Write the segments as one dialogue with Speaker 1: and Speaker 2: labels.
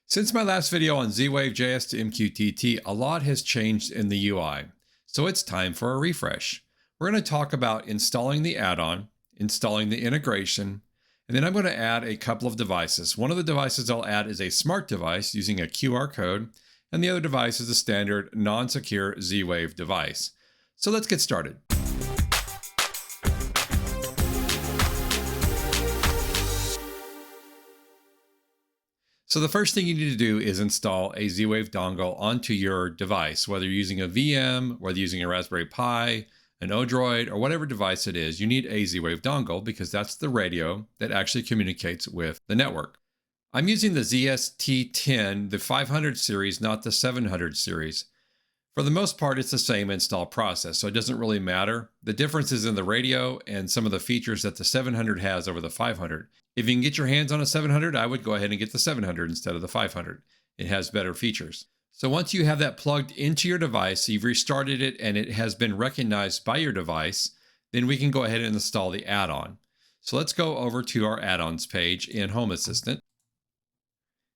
Speaker 1: Since my last video on zwave.js to MQTT, a lot has changed in the UI, so it's time for a refresh. We're going to talk about installing the add-on, installing the integration, and then I'm going to add a couple of devices. One of the devices I'll add is a smart device using a QR code, and the other device is a standard non-secure zwave device. So let's get started. So the first thing you need to do is install a zwave dongle onto your device, whether you're using a VM, whether you're using a Raspberry Pi, an Odroid, or whatever device it is. You need a zwave dongle because that's the radio that actually communicates with the network. I'm using the ZST10, the 500 series, not the 700 series. For the most part, it's the same install process, so it doesn't really matter. The difference is in the radio and some of the features that the 700 has over the 500. If you can get your hands on a 700, I would go ahead and get the 700 instead of the 500. It has better features. So once you have that plugged into your device, you've restarted it and it has been recognized by your device, then we can go ahead and install the add-on. So let's go over to our add-ons page in Home Assistant.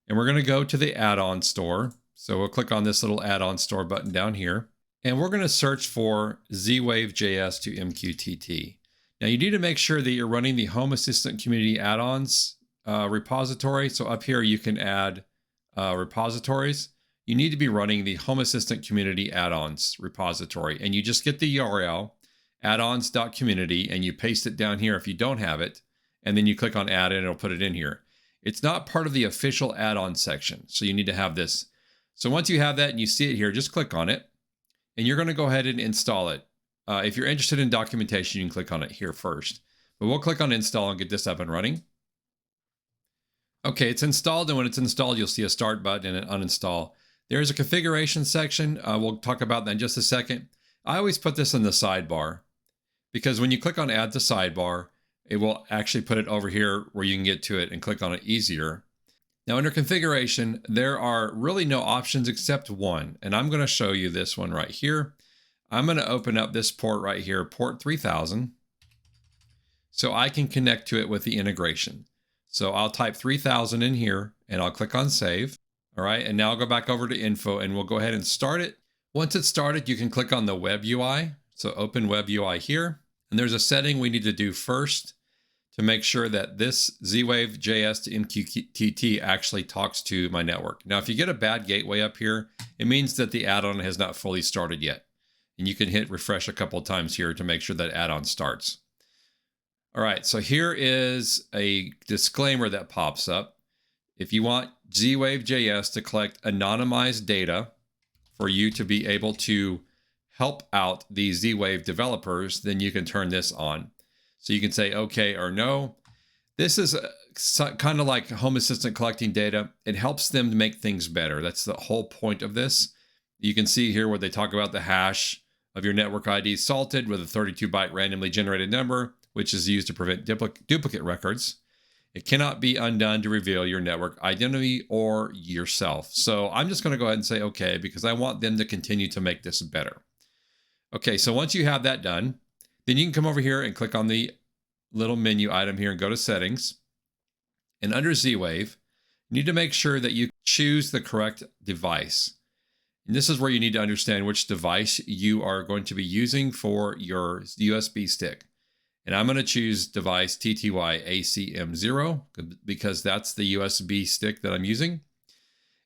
Speaker 1: And we're going to go to the add-on store. So we'll click on this little add-on store button down here. And we're going to search for zwave.js to MQTT. Now you need to make sure that you're running the Home Assistant Community Add-ons repository. So up here you can add repositories. You need to be running the Home Assistant Community Add-ons repository. And you just get the URL, addons.community, and you paste it down here if you don't have it. And then you click on add and it'll put it in here. It's not part of the official add-on section. So you need to have this. So once you have that and you see it here, just click on it. And you're going to go ahead and install it. If you're interested in documentation, you can click on it here first. But we'll click on install and get this up and running. Okay, it's installed, and when it's installed, you'll see a start button and an uninstall. There's a configuration section. We'll talk about that in just a second. I always put this in the sidebar because when you click on add to sidebar, it will actually put it over here where you can get to it and click on it easier. Now under configuration, there are really no options except one, and I'm going to show you this one right here. I'm going to open up this port right here, port 3000, so I can connect to it with the integration. So I'll type 3000 in here and I'll click on save. All right, and now I'll go back over to info and we'll go ahead and start it. Once it's started, you can click on the web UI. So open web UI here, and there's a setting we need to do first to make sure that this zwave.js to MQTT actually talks to my network. Now, if you get a bad gateway up here, it means that the add-on has not fully started yet. And you can hit refresh a couple of times here to make sure that add-on starts. All right, so here is a disclaimer that pops up. If you want zwave.js to collect anonymized data for you to be able to help out the zwave developers, then you can turn this on. So you can say okay or no. This is kind of like Home Assistant collecting data. It helps them to make things better. That's the whole point of this. You can see here where they talk about the hash of your network ID salted with a 32-byte randomly generated number, which is used to prevent duplicate records. It cannot be undone to reveal your network identity or yourself. So I'm just going to go ahead and say okay because I want them to continue to make this better. Okay, so once you have that done, then you can come over here and click on the little menu item here and go to settings. And under zwave, you need to make sure that you choose the correct device. And this is where you need to understand which device you are going to be using for your USB stick. And I'm going to choose device TTY ACM0 because that's the USB stick that I'm using.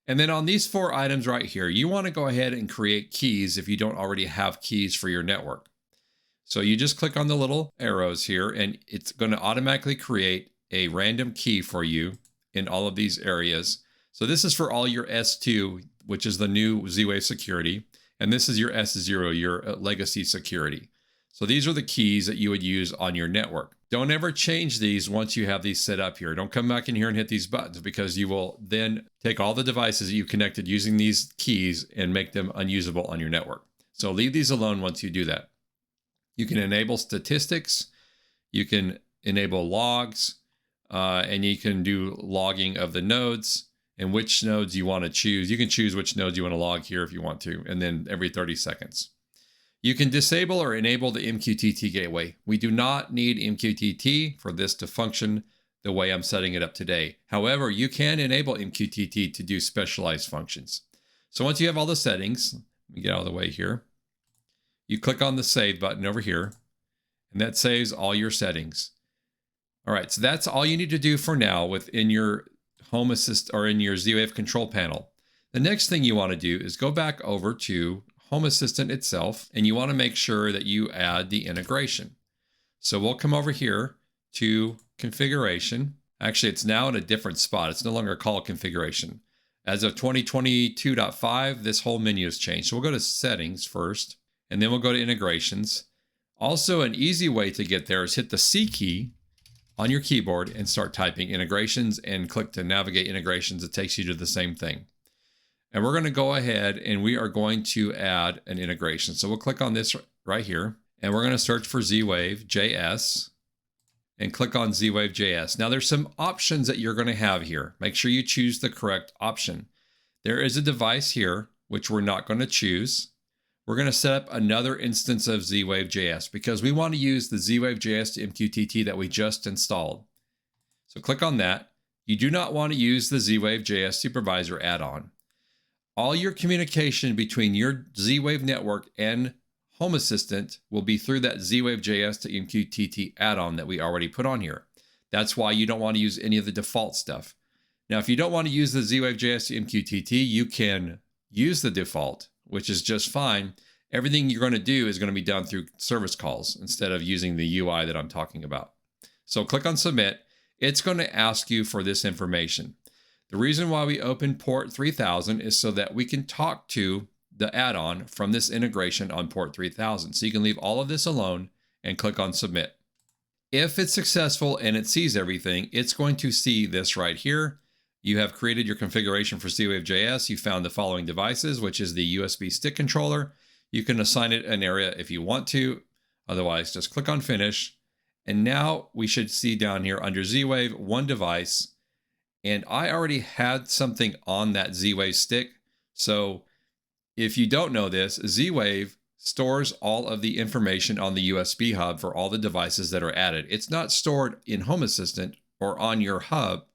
Speaker 1: And then on these four items right here, you want to go ahead and create keys if you don't already have keys for your network. So you just click on the little arrows here and it's going to automatically create a random key for you in all of these areas. So this is for all your S2, which is the new zwave security. And this is your S0, your legacy security. So these are the keys that you would use on your network. Don't ever change these once you have these set up here. Don't come back in here and hit these buttons because you will then take all the devices that you connected using these keys and make them unusable on your network. So leave these alone once you do that. You can enable statistics, you can enable logs, and you can do logging of the nodes and which nodes you want to choose. You can choose which nodes you want to log here if you want to, and then every 30 seconds. You can disable or enable the MQTT gateway. We do not need MQTT for this to function the way I'm setting it up today. However, you can enable MQTT to do specialized functions. So once you have all the settings, let me get out of the way here. You click on the save button over here, and that saves all your settings. All right, so that's all you need to do for now within your Home Assist or in your zwave control panel. The next thing you want to do is go back over to Home Assistant itself, and you want to make sure that you add the integration. So we'll come over here to configuration. Actually, it's now in a different spot. It's no longer called configuration. As of 2022.5, this whole menu has changed. So we'll go to settings first, and then we'll go to integrations. Also, an easy way to get there is hit the C key on your keyboard and start typing integrations and click to navigate integrations. It takes you to the same thing. And we're going to go ahead and we are going to add an integration. So we'll click on this right here, and we're going to search for zwave JS and click on zwave JS. Now there's some options that you're going to have here. Make sure you choose the correct option. There is a device here, which we're not going to choose. We're going to set up another instance of zwave JS because we want to use the zwave JS to MQTT that we just installed. So click on that. You do not want to use the zwave JS supervisor add-on. All your communication between your zwave network and Home Assistant will be through that zwave JS to MQTT add-on that we already put on here. That's why you don't want to use any of the default stuff. Now, if you don't want to use the zwave JS to MQTT, you can use the default, which is just fine. Everything you're going to do is going to be done through service calls instead of using the UI that I'm talking about. So click on submit. It's going to ask you for this information. The reason why we open port 3000 is so that we can talk to the add-on from this integration on port 3000. So you can leave all of this alone and click on submit. If it's successful and it sees everything, it's going to see this right here. You have created your configuration for zwave JS. You found the following devices, which is the USB stick controller. You can assign it an area if you want to. Otherwise, just click on finish. And now we should see down here under zwave, one device. And I already had something on that zwave stick. So if you don't know this, zwave stores all of the information on the USB hub for all the devices that are added. It's not stored in Home Assistant or on your hub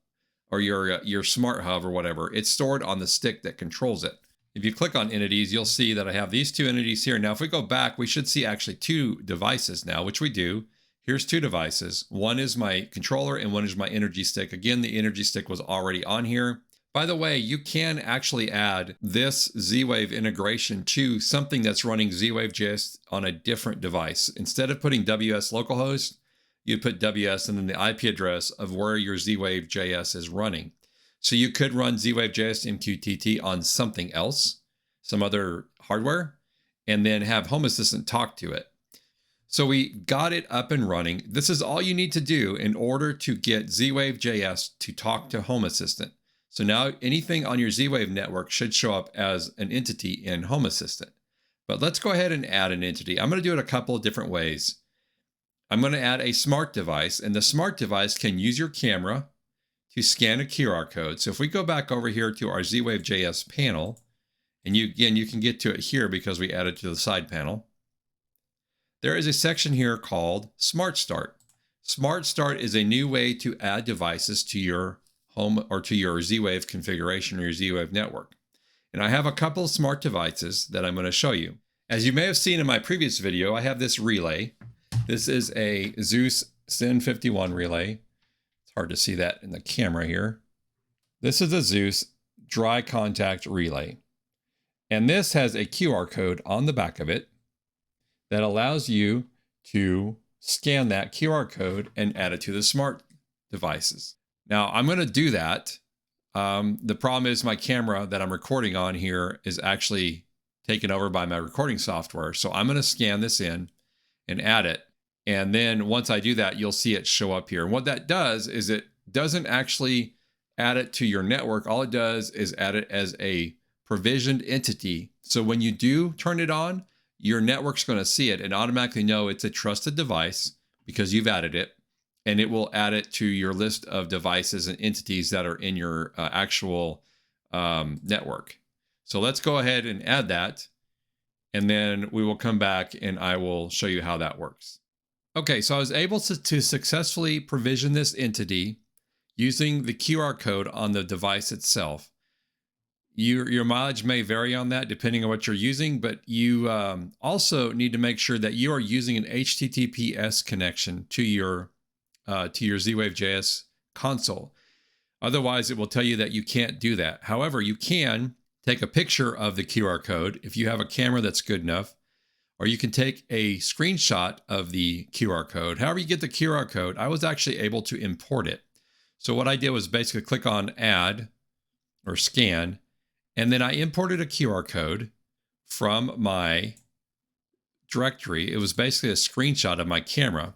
Speaker 1: or your smart hub or whatever. It's stored on the stick that controls it. If you click on entities, you'll see that I have these two entities here. Now, if we go back, we should see actually two devices now, which we do. Here's two devices. One is my controller and one is my energy stick. Again, the energy stick was already on here. By the way, you can actually add this zwave integration to something that's running zwave JS on a different device. Instead of putting WS localhost, you put WS and then the IP address of where your zwave JS is running. So you could run zwave JS MQTT on something else, some other hardware, and then have Home Assistant talk to it. So we got it up and running. This is all you need to do in order to get zwave JS to talk to Home Assistant. So now anything on your zwave network should show up as an entity in Home Assistant. But let's go ahead and add an entity. I'm going to do it a couple of different ways. I'm going to add a smart device, and the smart device can use your camera to scan a QR code. So if we go back over here to our zwave JS panel, and you can get to it here because we added to the side panel. There is a section here called Smart Start. Smart Start is a new way to add devices to your home or to your zwave configuration or your zwave network. And I have a couple of smart devices that I'm going to show you. As you may have seen in my previous video, I have this relay. This is a Zeus SIN51 relay. It's hard to see that in the camera here. This is a Zeus dry contact relay. And this has a QR code on the back of it that allows you to scan that QR code and add it to the smart devices. Now I'm going to do that. The problem is my camera that I'm recording on here is actually taken over by my recording software. So I'm going to scan this in and add it. And then once I do that, you'll see it show up here. And what that does is it doesn't actually add it to your network. All it does is add it as a provisioned entity. So when you do turn it on, your network's going to see it and automatically know it's a trusted device because you've added it. And it will add it to your list of devices and entities that are in your actual network. So let's go ahead and add that. And then we will come back and I will show you how that works. Okay, so I was able to successfully provision this entity. using the QR code on the device itself. Your mileage may vary on that depending on what you're using, but you also need to make sure that you are using an HTTPS connection to your zwave.js console. Otherwise, it will tell you that you can't do that. However, you can take a picture of the QR code if you have a camera that's good enough, or you can take a screenshot of the QR code. However you get the QR code, I was actually able to import it. So what I did was basically click on add or scan, and then I imported a QR code from my directory. It was basically a screenshot of my camera,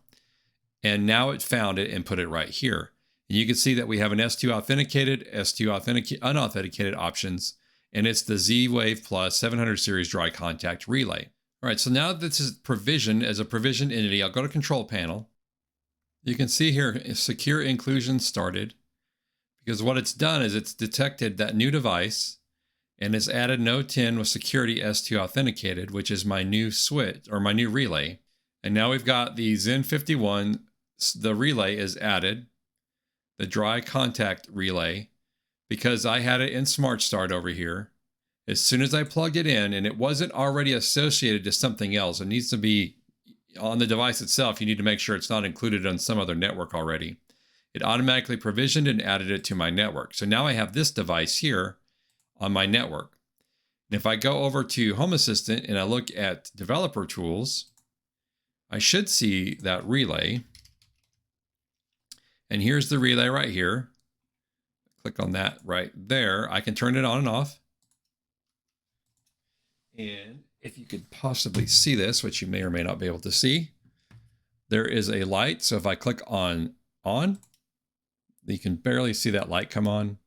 Speaker 1: and now it found it and put it right here. And you can see that we have an S2 authenticated, S2 unauthenticated options, and it's the Z-Wave Plus 700 series dry contact relay. All right, so now this is provisioned as a provisioned entity. I'll go to Control Panel. You can see here, secure inclusion started, because what it's done is it's detected that new device and it's added node 10 with security S2 authenticated, which is my new switch or my new relay. And now we've got the Zen51, the relay is added, the dry contact relay, because I had it in Smart Start over here. As soon as I plugged it in and it wasn't already associated to something else, it needs to be on the device itself. You need to make sure it's not included on some other network already. It automatically provisioned and added it to my network. So now I have this device here on my network. And if I go over to Home Assistant and I look at Developer Tools, I should see that relay. And here's the relay right here. Click on that right there. I can turn it on and off. And if you could possibly see this, which you may or may not be able to see, there is a light. So if I click on, you can barely see that light come on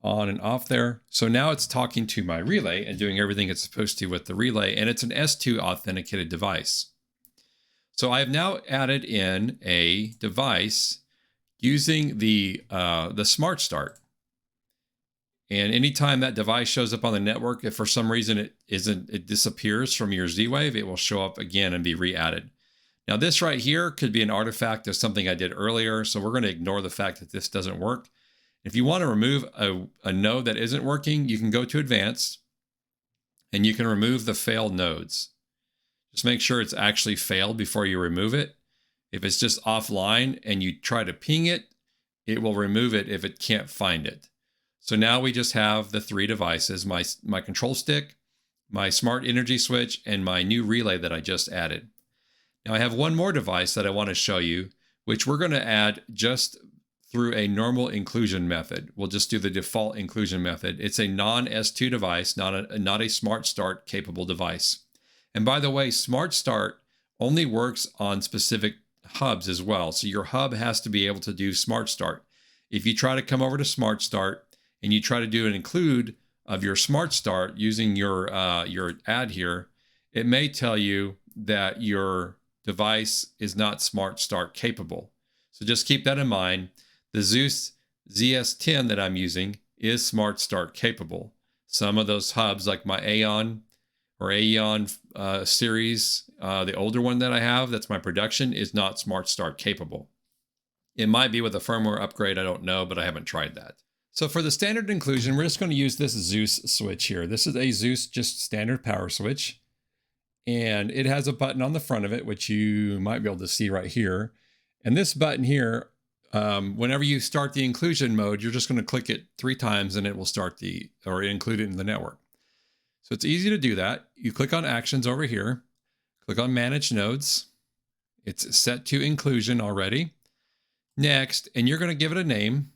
Speaker 1: and off there. So now it's talking to my relay and doing everything it's supposed to with the relay, and it's an S2 authenticated device. So I have now added in a device using the Smart Start. And anytime that device shows up on the network, if for some reason it disappears from your Z-Wave, it will show up again and be re-added. Now this right here could be an artifact of something I did earlier, so we're going to ignore the fact that this doesn't work. If you want to remove a node that isn't working, you can go to Advanced, and you can remove the failed nodes. Just make sure it's actually failed before you remove it. If it's just offline and you try to ping it, it will remove it if it can't find it. So now we just have the three devices, my control stick, my smart energy switch, and my new relay that I just added. Now I have one more device that I want to show you, which we're going to add just through a normal inclusion method. We'll just do the default inclusion method. It's a non-S2 device, not a Smart Start capable device. And by the way, Smart Start only works on specific hubs as well. So your hub has to be able to do Smart Start. If you try to come over to Smart Start and you try to do an include of your Smart Start using your ad here, it may tell you that your device is not Smart Start capable. So just keep that in mind. The Zeus ZS10 that I'm using is Smart Start capable. Some of those hubs, like my Aeon series, the older one that I have, that's my production, is not Smart Start capable. It might be with a firmware upgrade, I don't know, but I haven't tried that. So for the standard inclusion, we're just going to use this Zeus switch here. This is a Zeus just standard power switch. And it has a button on the front of it, which you might be able to see right here. And this button here, whenever you start the inclusion mode, you're just going to click it 3 times and it will start include it in the network. So it's easy to do that. You click on Actions over here, click on Manage Nodes. It's set to inclusion already. Next, and you're going to give it a name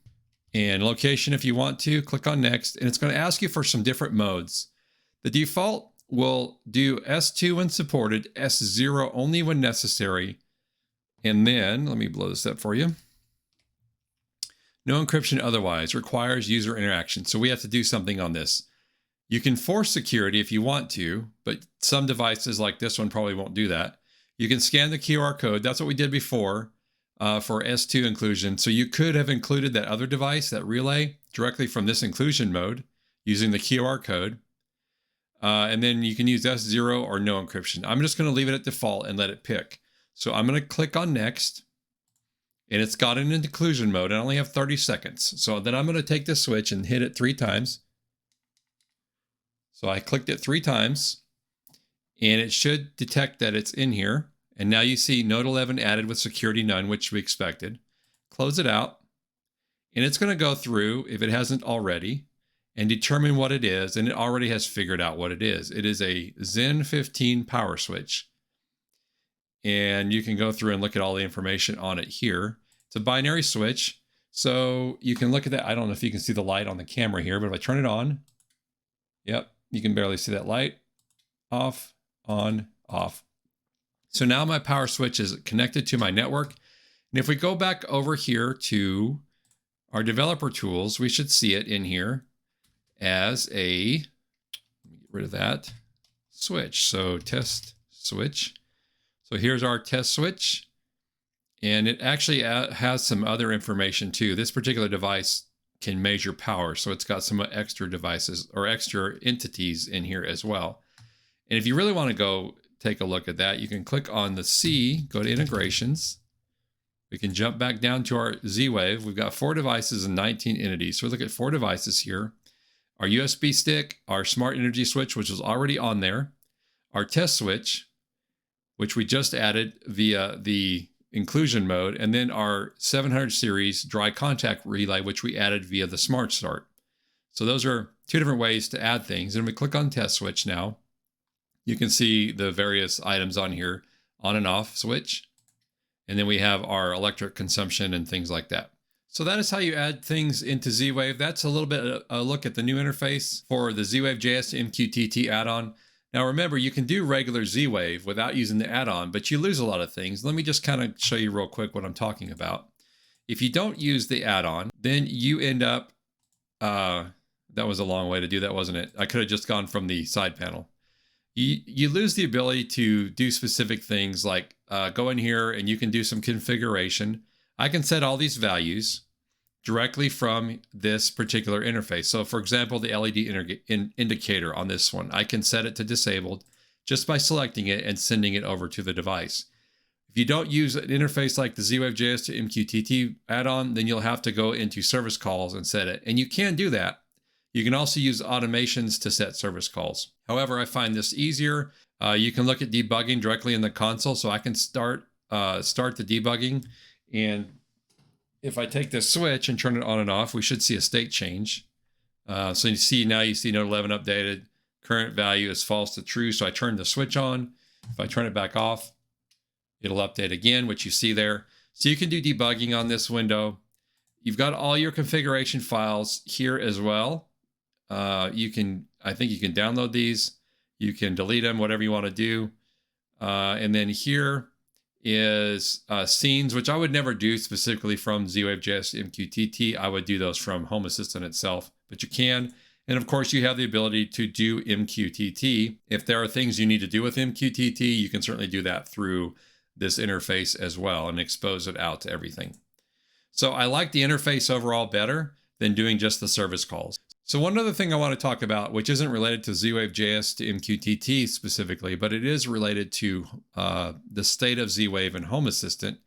Speaker 1: and location if you want to. Click on Next, and it's going to ask you for some different modes. The default will do S2 when supported, S0 only when necessary. And then, let me blow this up for you. No encryption otherwise, requires user interaction. So we have to do something on this. You can force security if you want to, but some devices like this one probably won't do that. You can scan the QR code. That's what we did before for S2 inclusion. So you could have included that other device, that relay, directly from this inclusion mode using the QR code. And then you can use S0 or no encryption. I'm just going to leave it at default and let it pick. So I'm going to click on Next. and it's got an inclusion mode. I only have 30 seconds. So then I'm going to take this switch and hit it 3 times. So I clicked it 3 times, and it should detect that it's in here. And now you see node 11 added with security none, which we expected. Close it out, and it's going to go through, if it hasn't already, and determine what it is. And it already has figured out what it is. It is a Zen 15 power switch. And you can go through and look at all the information on it here. It's a binary switch. So you can look at that. I don't know if you can see the light on the camera here, but if I turn it on, yep, you can barely see that light. Off, on, off. So now my power switch is connected to my network. And if we go back over here to our developer tools, we should see it in here as a, let me get rid of that, switch. So test switch. So here's our test switch. And it actually has some other information too. This particular device can measure power. So it's got some extra devices or extra entities in here as well. And if you really want to go take a look at that, you can click on the C, go to integrations. We can jump back down to our zwave. We've got 4 devices and 19 entities. So we look at 4 devices here. Our USB stick, our smart energy switch, which was already on there, our test switch, which we just added via the inclusion mode, and then our 700 series dry contact relay, which we added via the smart start. So those are 2 different ways to add things. And we click on test switch now. You can see the various items on here, on and off switch. And then we have our electric consumption and things like that. So that is how you add things into zwave. That's a little bit a look at the new interface for the zwave.js MQTT add-on. Now remember, you can do regular zwave without using the add-on, but you lose a lot of things. Let me just kind of show you real quick what I'm talking about. If you don't use the add-on, then you end up, that was a long way to do that, wasn't it? I could have just gone from the side panel. You lose the ability to do specific things like go in here and you can do some configuration. I can set all these values directly from this particular interface. So for example, the LED indicator on this one, I can set it to disabled just by selecting it and sending it over to the device. If you don't use an interface like the zwave.js to MQTT add-on, then you'll have to go into service calls and set it. And you can do that. You can also use automations to set service calls. However, I find this easier. You can look at debugging directly in the console. So I can start the debugging. And if I take this switch and turn it on and off, we should see a state change. So you see now, you see node 11 updated. Current value is false to true. So I turn the switch on. If I turn it back off, it'll update again, which you see there. So you can do debugging on this window. You've got all your configuration files here as well. I think you can download these. You can delete them, whatever you want to do. And then here is scenes, which I would never do specifically from zwave.js MQTT. I would do those from Home Assistant itself, but you can. And of course, you have the ability to do MQTT. If there are things you need to do with MQTT, you can certainly do that through this interface as well and expose it out to everything. So I like the interface overall better than doing just the service calls. So one other thing I want to talk about, which isn't related to zwave.js to MQTT specifically, but it is related to the state of zwave and Home Assistant,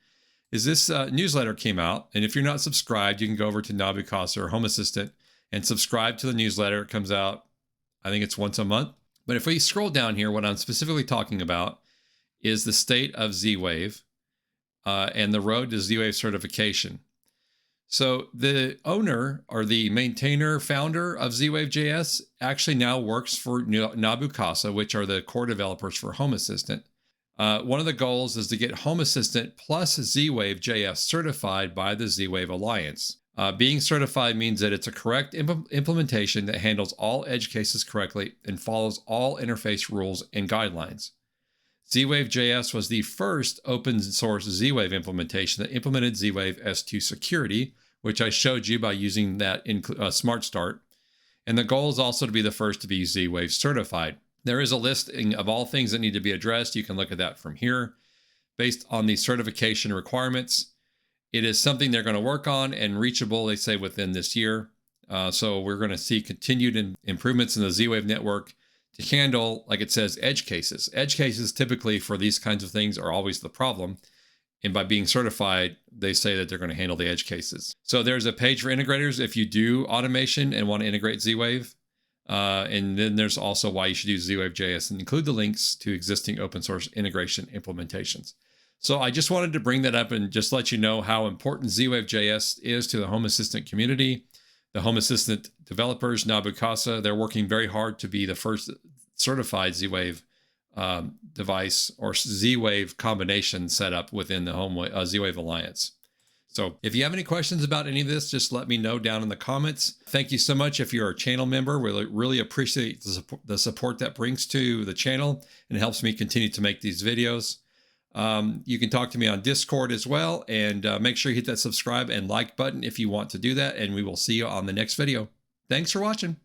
Speaker 1: is this newsletter came out. And if you're not subscribed, you can go over to Nabu or Home Assistant and subscribe to the newsletter. It comes out, I think it's once a month. But if we scroll down here, what I'm specifically talking about is the state of zwave and the road to zwave certification. So the owner or the maintainer, founder of zwave.js actually now works for Nabu, which are the core developers for Home Assistant. One of the goals is to get Home Assistant plus zwave.js certified by the Z-Wave Alliance. Being certified means that it's a correct implementation that handles all edge cases correctly and follows all interface rules and guidelines. Z-Wave.js was the first open source Z-Wave implementation that implemented Z-Wave S2 security, which I showed you by using that in Smart Start. And the goal is also to be the first to be Z-Wave certified. There is a listing of all things that need to be addressed. You can look at that from here. Based on the certification requirements, it is something they're going to work on and reachable, they say, within this year. So we're going to see continued improvements in the Z-Wave network to handle, like it says, edge cases. Edge cases typically for these kinds of things are always the problem. And by being certified, they say that they're going to handle the edge cases. So there's a page for integrators if you do automation and want to integrate Z-Wave. And then there's also why you should use zwave.js and include the links to existing open source integration implementations. So I just wanted to bring that up and just let you know how important zwave.js is to the Home Assistant community. The Home Assistant developers, Nabu Casa, they're working very hard to be the first certified Z-Wave device or Z-Wave combination set up within the Z-Wave Alliance. So if you have any questions about any of this, just let me know down in the comments. Thank you so much if you're a channel member. We really appreciate the support that brings to the channel and helps me continue to make these videos. You can talk to me on Discord as well, and make sure you hit that subscribe and like button if you want to do that, and we will see you on the next video. Thanks for watching.